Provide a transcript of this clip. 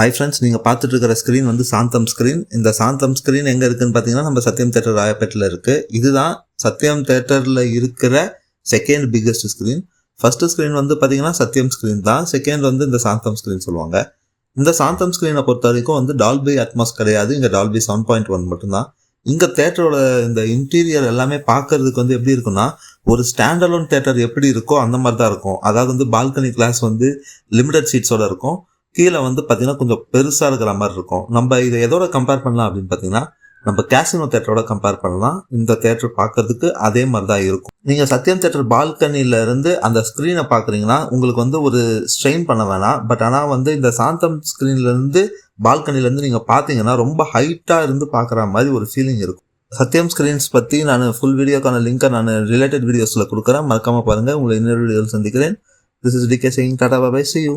Hi friends, நீங்கள் பார்த்துட்டு இருக்கிற ஸ்க்ரீன் வந்து சாந்தம் ஸ்க்ரீன். இந்த சாந்தம் ஸ்க்ரீன் எங்கே இருக்குதுன்னு பார்த்தீங்கன்னா நம்ம சத்யம் தேட்டர் ராயப்பேட்டில் இருக்குது. இதுதான் சத்யம் தேட்டரில் இருக்கிற second biggest screen. First screen வந்து பார்த்தீங்கன்னா சத்யம் ஸ்க்ரீன் தான். செகண்ட் வந்து இந்த சாந்தம் ஸ்க்ரீன் சொல்லுவாங்க. இந்த சாந்தம் ஸ்க்ரீனை பொறுத்த வரைக்கும் வந்து டால்பி அட்மாஸ் கிடையாது, இங்கே டால்பி 7.1 மட்டும்தான். இங்கே தேட்டரோட இந்த இன்டீரியர் எல்லாமே பார்க்கறதுக்கு வந்து எப்படி இருக்குன்னா, ஒரு ஸ்டாண்டலோன் தேட்டர் எப்படி இருக்கோ அந்த மாதிரி தான் இருக்கும். அதாவது வந்து பால்கனி கிளாஸ் வந்து லிமிடெட் சீட்ஸோட இருக்கும். கீழே வந்து பார்த்தீங்கன்னா கொஞ்சம் பெருசாக இருக்கிற மாதிரி இருக்கும். நம்ம இதை எதோட கம்பேர் பண்ணலாம் அப்படின்னு பார்த்தீங்கன்னா, நம்ம கேசினோ தேட்டரோட கம்பேர் பண்ணலாம். இந்த தேட்டர் பார்க்கறதுக்கு அதே மாதிரி தான் இருக்கும். நீங்கள் சத்யம் தேட்டர் பால்கனியிலேருந்து அந்த ஸ்க்ரீனை பார்க்குறீங்கன்னா உங்களுக்கு வந்து ஒரு ஸ்ட்ரெயின் பண்ண வேணாம். பட் ஆனால் வந்து இந்த சாந்தம் ஸ்க்ரீன்லேருந்து பால்கனிலேருந்து நீங்கள் பார்த்தீங்கன்னா ரொம்ப ஹைட்டாக இருந்து பார்க்குற மாதிரி ஒரு ஃபீலிங் இருக்கும். சத்யம் ஸ்க்ரீன்ஸ் பற்றி நான் ஃபுல் வீடியோக்கான லிங்கை நான் ரிலேட்டட் வீடியோஸில் கொடுக்குறேன். மறக்காமல் பாருங்கள். உங்களை இன்னொரு வீடியோவில் சந்திக்கிறேன். This is DK saying tata bye bye, see you.